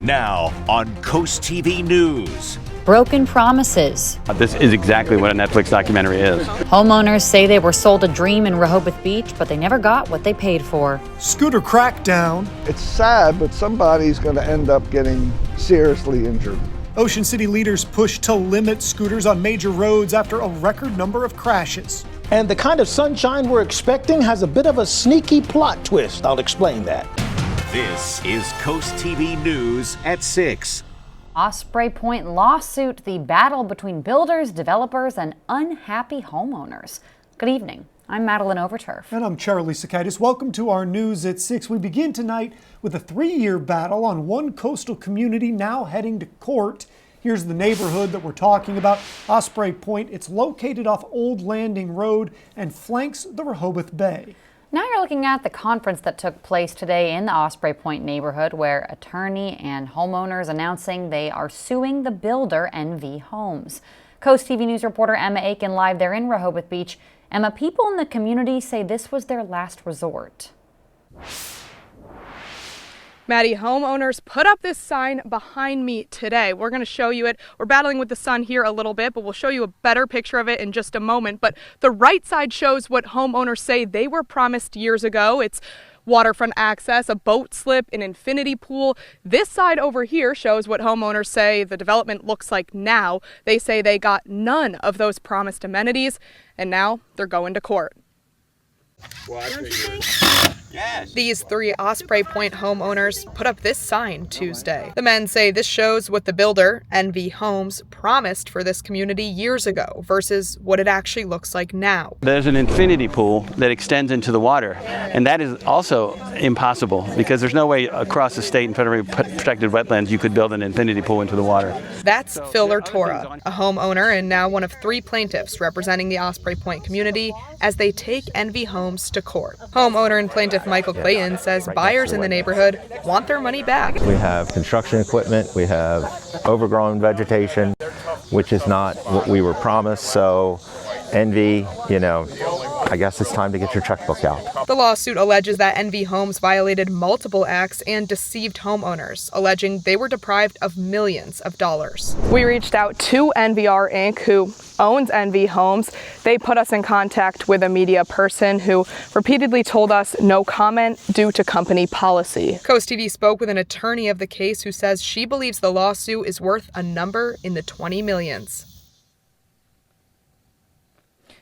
Now on CoastTV News. Broken promises. This is exactly what a Netflix documentary is. Homeowners say they were sold a dream in Rehoboth Beach, but they never got what they paid for. Scooter crackdown. It's sad, but somebody's going to end up getting seriously injured. Ocean City leaders push to limit scooters on major roads after a record number of crashes. And the kind of sunshine we're expecting has a bit of a sneaky plot twist. I'll explain that. This is CoastTV News at 6. Osprey Point lawsuit, the battle between builders, developers, and unhappy homeowners. Good evening. I'm Madeline Overturf. And I'm Charlie Sakaitis. Welcome to our News at 6. We begin tonight with a 3-year battle on one coastal community now heading to court. Here's the neighborhood that we're talking about, Osprey Point. It's located off Old Landing Road and flanks the Rehoboth Bay. Now you're looking at the conference that took place today in the Osprey Point neighborhood, where attorney and homeowners announcing they are suing the builder NV Homes. Coast TV News reporter Emma Aiken live there in Rehoboth Beach. Emma, people in the community say this was their last resort. Maddie, homeowners put up this sign behind me today. We're going to show you it. We're battling with the sun here a little bit, but we'll show you a better picture of it in just a moment. But the right side shows what homeowners say they were promised years ago. It's waterfront access, a boat slip, an infinity pool. This side over here shows what homeowners say the development looks like now. They say they got none of those promised amenities, and now they're going to court. Yes. These 3 Osprey Point homeowners put up this sign Tuesday. The men say this shows what the builder, NV Homes, promised for this community years ago versus what it actually looks like now. There's an infinity pool that extends into the water, and that is also impossible because there's no way across the state and federally protected wetlands you could build an infinity pool into the water. That's Phil Torra, a homeowner and now one of 3 plaintiffs representing the Osprey Point community as they take NV Homes to court. Homeowner and plaintiff Michael Clayton says buyers in the neighborhood want their money back. We have construction equipment, we have overgrown vegetation, which is not what we were promised. So NV, I guess it's time to get your checkbook out. The lawsuit alleges that NV Homes violated multiple acts and deceived homeowners, alleging they were deprived of millions of dollars. We reached out to NVR Inc., who owns NV Homes. They put us in contact with a media person who repeatedly told us no comment due to company policy. Coast TV spoke with an attorney of the case who says she believes the lawsuit is worth a number in the 20 millions.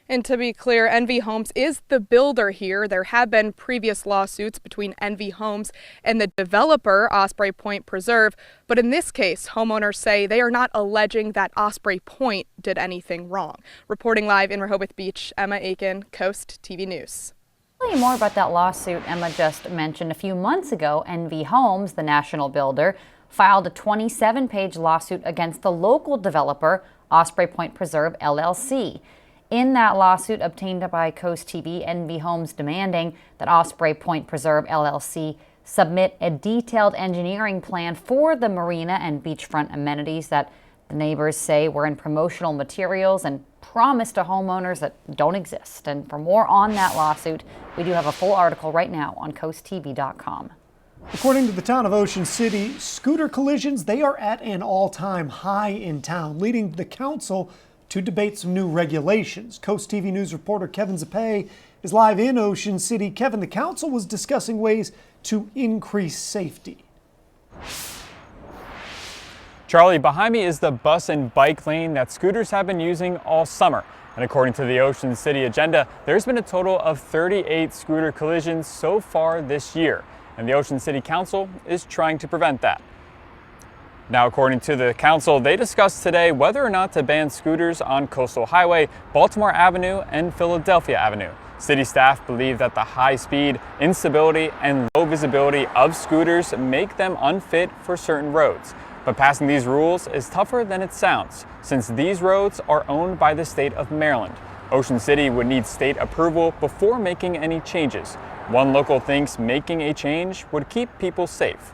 And to be clear, NV Homes is the builder here. There have been previous lawsuits between NV Homes and the developer, Osprey Point Preserve. But in this case, homeowners say they are not alleging that Osprey Point did anything wrong. Reporting live in Rehoboth Beach, Emma Aiken, Coast TV News. Tell you more about that lawsuit Emma just mentioned. A few months ago, NV Homes, the national builder, filed a 27-page lawsuit against the local developer, Osprey Point Preserve LLC. In that lawsuit obtained by Coast TV, NV Homes demanding that Osprey Point Preserve LLC submit a detailed engineering plan for the marina and beachfront amenities that the neighbors say were in promotional materials and promised to homeowners that don't exist. And for more on that lawsuit, we do have a full article right now on coasttv.com. According to the town of Ocean City, scooter collisions, they are at an all-time high in town, leading the council to debate some new regulations. Coast TV News reporter Kevin Zappe is live in Ocean City. Kevin, the council was discussing ways to increase safety. Charlie, behind me is the bus and bike lane that scooters have been using all summer. And according to the Ocean City agenda, there's been a total of 38 scooter collisions so far this year. And the Ocean City Council is trying to prevent that. Now, according to the council, they discussed today whether or not to ban scooters on Coastal Highway, Baltimore Avenue, and Philadelphia Avenue. City staff believe that the high speed, instability, and low visibility of scooters make them unfit for certain roads. But passing these rules is tougher than it sounds, since these roads are owned by the state of Maryland. Ocean City would need state approval before making any changes. One local thinks making a change would keep people safe.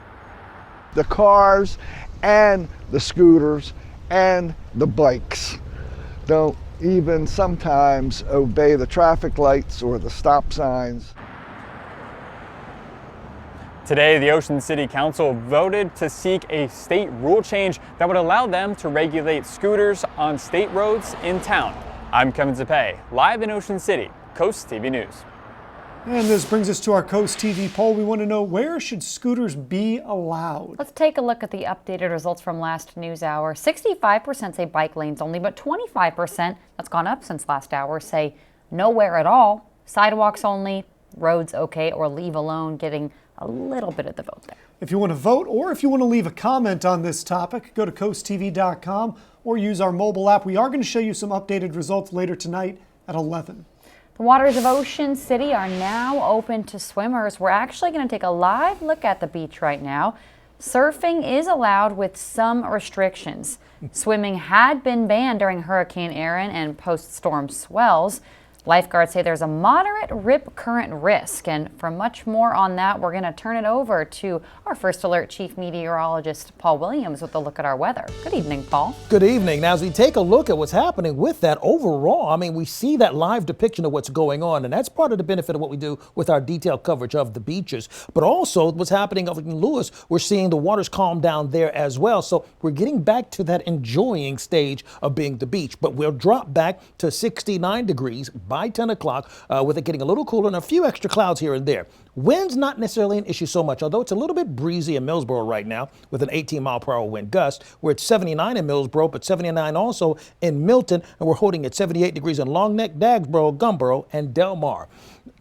The cars and the scooters and the bikes don't even sometimes obey the traffic lights or the stop signs. Today, the Ocean City Council voted to seek a state rule change that would allow them to regulate scooters on state roads in town. I'm Kevin Zappe, live in Ocean City, Coast TV News. And this brings us to our Coast TV poll. We want to know, where should scooters be allowed? Let's take a look at the updated results from last news hour. 65% say bike lanes only, but 25%, that's gone up since last hour, say nowhere at all, sidewalks only, roads okay, or leave alone, getting a little bit of the vote there. If you want to vote or if you want to leave a comment on this topic, go to coasttv.com or use our mobile app. We are going to show you some updated results later tonight at 11. The waters of Ocean City are now open to swimmers. We're actually going to take a live look at the beach right now. Surfing is allowed with some restrictions. Swimming had been banned during Hurricane Erin and post-storm swells. Lifeguards say there's a moderate rip current risk, and for much more on that, we're going to turn it over to our First Alert Chief Meteorologist, Paul Williams, with a look at our weather. Good evening, Paul. Good evening. Now, as we take a look at what's happening with that overall, I mean, we see that live depiction of what's going on, and that's part of the benefit of what we do with our detailed coverage of the beaches. But also what's happening up in Lewis, we're seeing the waters calm down there as well. So we're getting back to that enjoying stage of being the beach, but we'll drop back to 69 degrees by 10 o'clock, with it getting a little cooler and a few extra clouds here and there. Wind's not necessarily an issue so much, although it's a little bit breezy in Millsboro right now with an 18-mile-per-hour wind gust. We're at 79 in Millsboro, but 79 also in Milton, and we're holding at 78 degrees in Long Neck, Dagsboro, Gumboro, and Del Mar.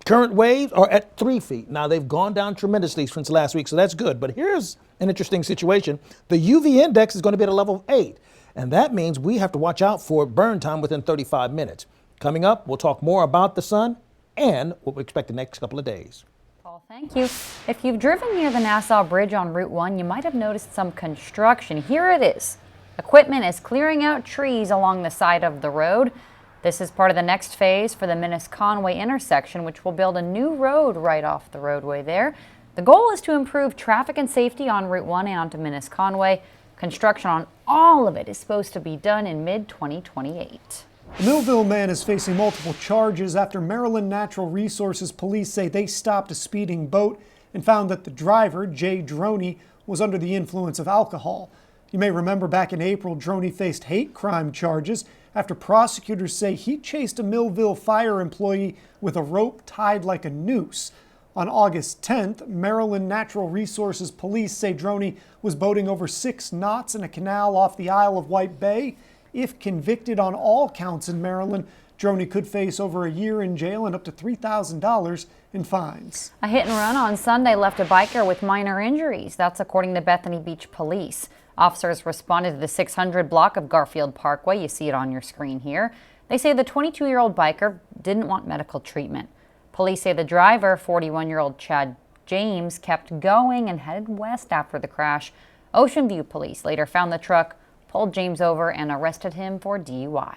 Current waves are at 3 feet. Now, they've gone down tremendously since last week, so that's good. But here's an interesting situation. The UV index is going to be at a level of 8, and that means we have to watch out for burn time within 35 minutes. Coming up, we'll talk more about the sun and what we expect the next couple of days. Paul, thank you. If you've driven near the Nassau Bridge on Route 1, you might have noticed some construction. Here it is. Equipment is clearing out trees along the side of the road. This is part of the next phase for the Minnis-Conway intersection, which will build a new road right off the roadway there. The goal is to improve traffic and safety on Route 1 and onto Minnis-Conway. Construction on all of it is supposed to be done in mid-2028. The Millville man is facing multiple charges after Maryland Natural Resources police say they stopped a speeding boat and found that the driver, Jay Droney, was under the influence of alcohol. You may remember back in April, Droney faced hate crime charges after prosecutors say he chased a Millville fire employee with a rope tied like a noose. On August 10th, Maryland Natural Resources police say Droney was boating over 6 knots in a canal off the Isle of Wight Bay. If convicted on all counts in Maryland, Droney could face over a year in jail and up to $3,000 in fines. A hit and run on Sunday left a biker with minor injuries. That's according to Bethany Beach Police. Officers responded to the 600 block of Garfield Parkway. You see it on your screen here. They say the 22-year-old biker didn't want medical treatment. Police say the driver, 41-year-old Chad James, kept going and headed west after the crash. Ocean View Police later found the truck, pulled James over, and arrested him for DUI.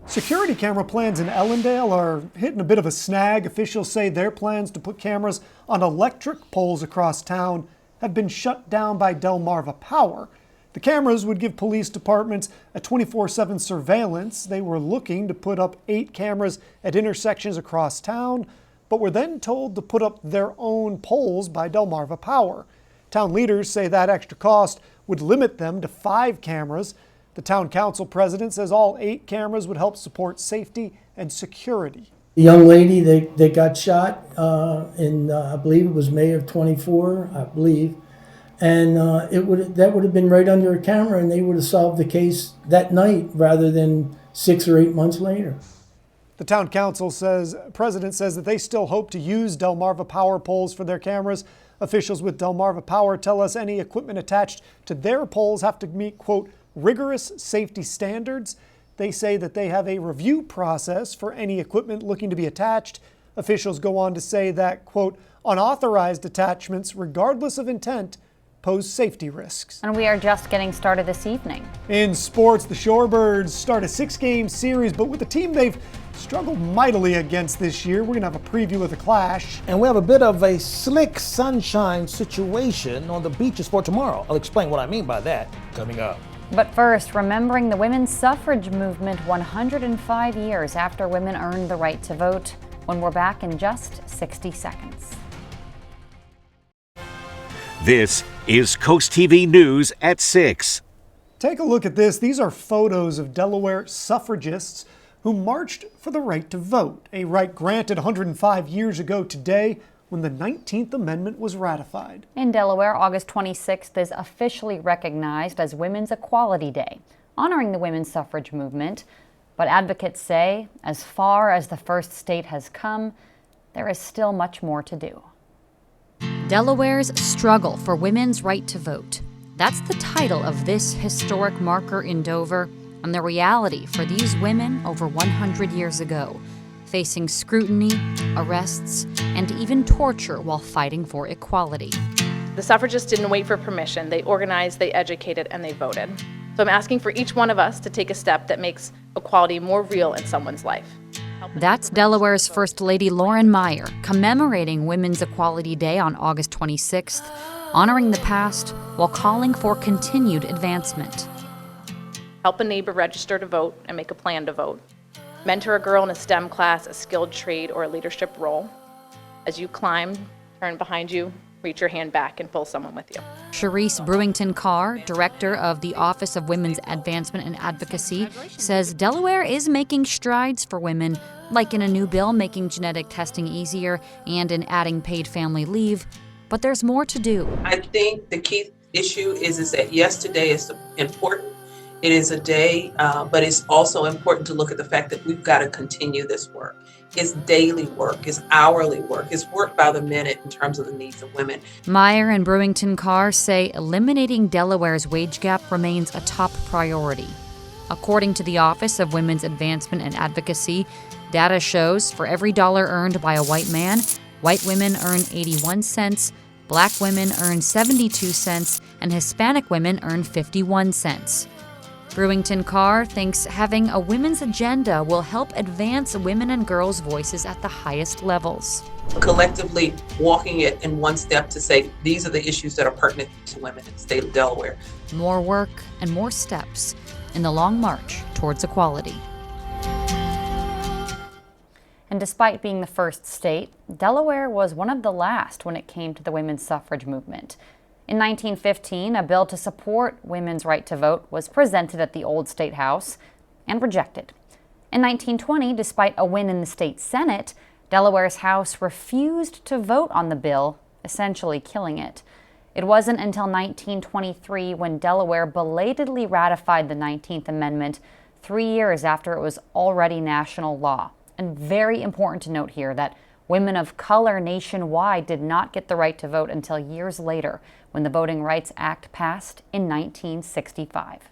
Security camera plans in Ellendale are hitting a bit of a snag. Officials say their plans to put cameras on electric poles across town have been shut down by Delmarva Power. The cameras would give police departments a 24/7 surveillance. They were looking to put up 8 cameras at intersections across town, but were then told to put up their own poles by Delmarva Power. Town leaders say that extra cost would limit them to 5 cameras. The town council president says all 8 cameras would help support safety and security. The young lady that got shot in, I believe it was May of 24, I believe, and that would have been right under a camera, and they would have solved the case that night rather than 6 or 8 months later. The town council president says that they still hope to use Delmarva Power poles for their cameras. Officials with Delmarva Power tell us any equipment attached to their poles have to meet, quote, rigorous safety standards. They say that they have a review process for any equipment looking to be attached. Officials go on to say that, quote, unauthorized attachments, regardless of intent, pose safety risks. And we are just getting started this evening. In sports, the Shorebirds start a 6-game series, but with a team they've struggled mightily against this year. We're going to have a preview of the clash. And we have a bit of a slick sunshine situation on the beaches for tomorrow. I'll explain what I mean by that coming up. But first, remembering the women's suffrage movement 105 years after women earned the right to vote, when we're back in just 60 seconds. This is Coast TV News at 6. Take a look at this. These are photos of Delaware suffragists who marched for the right to vote, a right granted 105 years ago today when the 19th Amendment was ratified. In Delaware, August 26th is officially recognized as Women's Equality Day, honoring the women's suffrage movement. But advocates say, as far as the first state has come, there is still much more to do. Delaware's struggle for women's right to vote. That's the title of this historic marker in Dover, and the reality for these women over 100 years ago, facing scrutiny, arrests, and even torture while fighting for equality. The suffragists didn't wait for permission. They organized, they educated, and they voted. So I'm asking for each one of us to take a step that makes equality more real in someone's life. That's Delaware's First Lady Lauren Meyer, commemorating Women's Equality Day on August 26th, honoring the past while calling for continued advancement. Help a neighbor register to vote and make a plan to vote. Mentor a girl in a STEM class, a skilled trade, or a leadership role. As you climb, turn behind you, reach your hand back and pull someone with you. Charisse Brewington Carr, director of the Office of Women's Advancement and Advocacy, says Delaware is making strides for women, like in a new bill making genetic testing easier and in adding paid family leave. But there's more to do. I think the key issue is that yes, today is important. It is a day, but it's also important to look at the fact that we've got to continue this work. It's daily work, it's hourly work, it's work by the minute in terms of the needs of women. Meyer and Brewington Carr say eliminating Delaware's wage gap remains a top priority. According to the Office of Women's Advancement and Advocacy, data shows for every dollar earned by a white man, white women earn 81 cents, black women earn 72 cents, and Hispanic women earn 51 cents. Brewington Carr thinks having a women's agenda will help advance women and girls' voices at the highest levels. Collectively walking it in one step to say these are the issues that are pertinent to women in the state of Delaware. More work and more steps in the long march towards equality. And despite being the first state, Delaware was one of the last when it came to the women's suffrage movement. In 1915, a bill to support women's right to vote was presented at the old State House and rejected. In 1920, despite a win in the state Senate, Delaware's House refused to vote on the bill, essentially killing it. It wasn't until 1923 when Delaware belatedly ratified the 19th Amendment, 3 years after it was already national law. And very important to note here that women of color nationwide did not get the right to vote until years later, when the Voting Rights Act passed in 1965.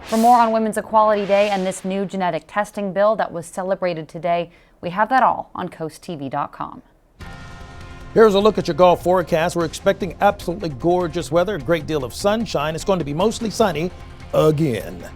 For more on Women's Equality Day and this new genetic testing bill that was celebrated today, we have that all on CoastTV.com. Here's a look at your golf forecast. We're expecting absolutely gorgeous weather, a great deal of sunshine. It's going to be mostly sunny again.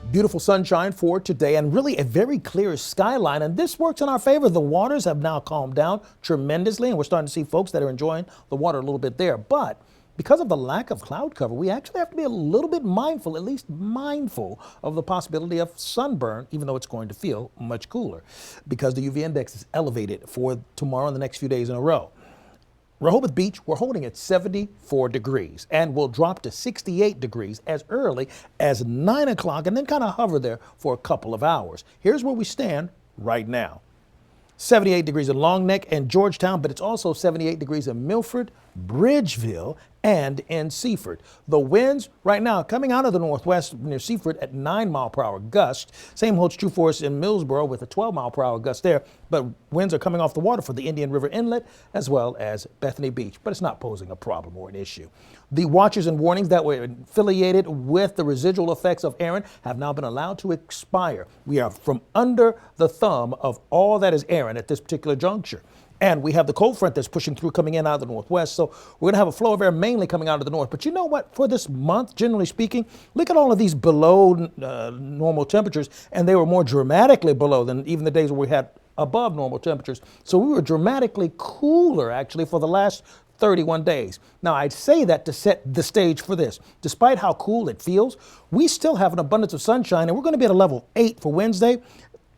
Beautiful sunshine for today and really a very clear skyline, and this works in our favor. The waters have now calmed down tremendously and we're starting to see folks that are enjoying the water a little bit there. But because of the lack of cloud cover, we actually have to be a little bit mindful, at least mindful, of the possibility of sunburn, even though it's going to feel much cooler because the UV index is elevated for tomorrow and the next few days in a row. Rehoboth Beach, we're holding at 74 degrees and will drop to 68 degrees as early as 9 o'clock and then kind of hover there for a couple of hours. Here's where we stand right now. 78 degrees in Long Neck and Georgetown, but it's also 78 degrees in Milford, Bridgeville, and in Seaford. The winds right now coming out of the northwest near Seaford at 9-mile-per-hour gust. Same holds true for us in Millsboro with a 12-mile-per-hour gust there, but winds are coming off the water for the Indian River Inlet as well as Bethany Beach, but it's not posing a problem or an issue. The watches and warnings that were affiliated with the residual effects of Aaron have now been allowed to expire. We are from under the thumb of all that is Aaron at this particular juncture. And we have the cold front that's pushing through coming in out of the northwest. So we're going to have a flow of air mainly coming out of the north. But you know what? For this month, generally speaking, look at all of these below normal temperatures. And they were more dramatically below than even the days where we had above normal temperatures. So we were dramatically cooler, actually, for the last 31 days. Now, I'd say that to set the stage for this. Despite how cool it feels, we still have an abundance of sunshine, and we're going to be at a level 8 for Wednesday.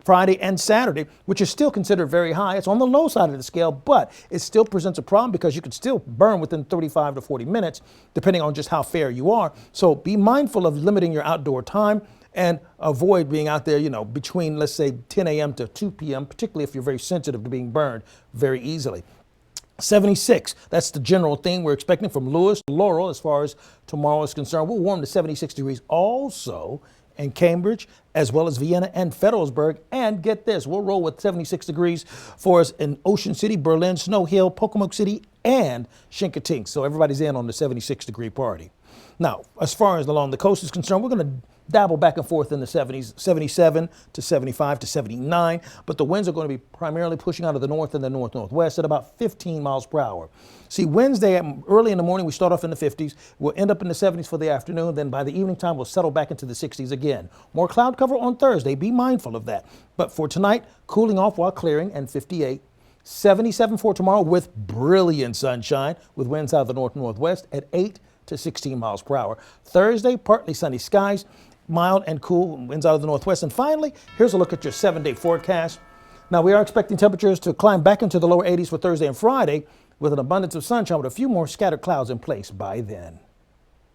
Friday and Saturday, which is still considered very high. It's on the low side of the scale, but it still presents a problem because you can still burn within 35 to 40 minutes, depending on just how fair you are. So be mindful of limiting your outdoor time and avoid being out there, you know, between, let's say, 10 a.m. to 2 p.m., particularly if you're very sensitive to being burned very easily. 76, that's the general thing we're expecting from Lewis to Laurel as far as tomorrow is concerned. We'll warm to 76 degrees also in Cambridge, as well as Vienna and Federalsburg. And get this, we'll roll with 76 degrees for us in Ocean City, Berlin, Snow Hill, Pocomoke City, and Chincoteague. So everybody's in on the 76-degree party. Now, as far as along the coast is concerned, we're going to dabble back and forth in the 70s, 77 to 75 to 79, but the winds are going to be primarily pushing out of the north and the north-northwest at about 15 miles per hour. See, Wednesday, early in the morning, we start off in the 50s. We'll end up in the 70s for the afternoon. Then by the evening time, we'll settle back into the 60s again. More cloud cover on Thursday. Be mindful of that. But for tonight, cooling off while clearing and 58. 77 for tomorrow with brilliant sunshine with winds out of the north-northwest at 8 to 16 miles per hour. Thursday, partly sunny skies, mild and cool, winds out of the northwest. And finally, here's a look at your 7-day forecast. Now, we are expecting temperatures to climb back into the lower 80s for Thursday and Friday with an abundance of sunshine with a few more scattered clouds in place by then.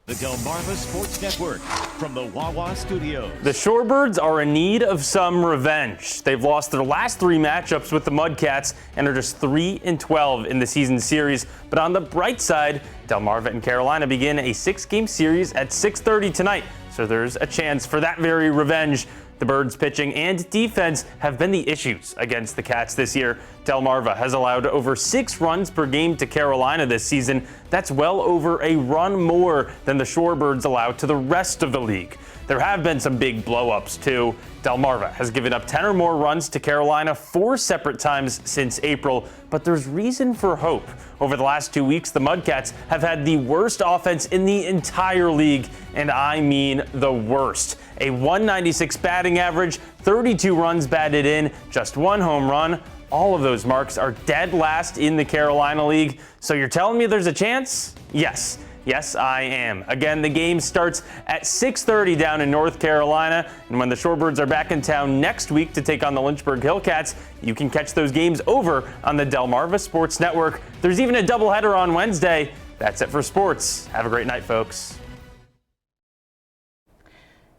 The Delmarva Sports Network from the Wawa Studios. The Shorebirds are in need of some revenge. They've lost their last 3 matchups with the Mudcats and are just 3-12 in the season series. But on the bright side, Delmarva and Carolina begin a 6-game series at 6:30 tonight. So there's a chance for that very revenge. The Birds' pitching and defense have been the issues against the Cats this year. Delmarva has allowed over 6 runs per game to Carolina this season. That's well over a run more than the Shorebirds allow to the rest of the league. There have been some big blow-ups too. Delmarva has given up 10 or more runs to Carolina 4 separate times since April, but there's reason for hope. Over the last 2 weeks, the Mudcats have had the worst offense in the entire league, and I mean the worst. A 196 batting average, 32 runs batted in, just 1 home run. All of those marks are dead last in the Carolina League. So you're telling me there's a chance? Yes. Yes, I am. Again, the game starts at 6:30 down in North Carolina. And when the Shorebirds are back in town next week to take on the Lynchburg Hillcats, you can catch those games over on the Delmarva Sports Network. There's even a doubleheader on Wednesday. That's it for sports. Have a great night, folks.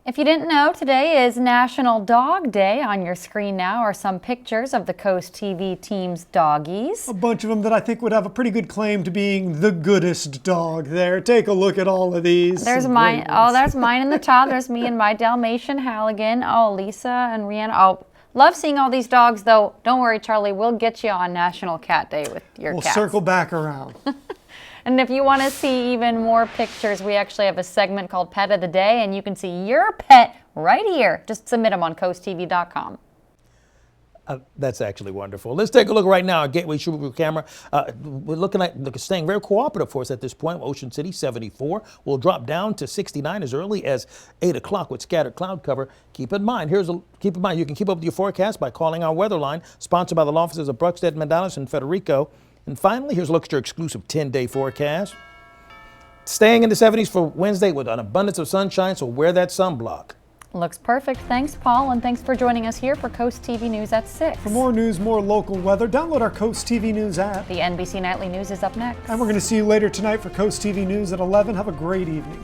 If you didn't know, today is National Dog Day. On your screen now are some pictures of the Coast TV team's doggies. A bunch of them that I think would have a pretty good claim to being the goodest dog there. Take a look at all of these. There's mine. Oh, there's mine in the top. There's me and my Dalmatian Halligan. Oh, Lisa and Rihanna. Oh, love seeing all these dogs, though. Don't worry, Charlie. We'll get you on National Cat Day with your cats. We'll circle back around. And if you want to see even more pictures, we actually have a segment called Pet of the Day, and you can see your pet right here. Just submit them on coasttv.com. That's actually wonderful. Let's take a look right now at Gateway Sugarcreek camera. We're looking at staying very cooperative for us at this point. Ocean City 74 will drop down to 69 as early as 8 o'clock with scattered cloud cover. Keep in mind you can keep up with your forecast by calling our weather line, sponsored by the law offices of Bruckstead, Mandalis, and Federico. And finally, here's a look at your exclusive 10-day forecast. Staying in the 70s for Wednesday with an abundance of sunshine, so wear that sunblock. Looks perfect. Thanks, Paul, and thanks for joining us here for Coast TV News at 6. For more news, more local weather, download our Coast TV News app. The NBC Nightly News is up next. And we're going to see you later tonight for Coast TV News at 11. Have a great evening.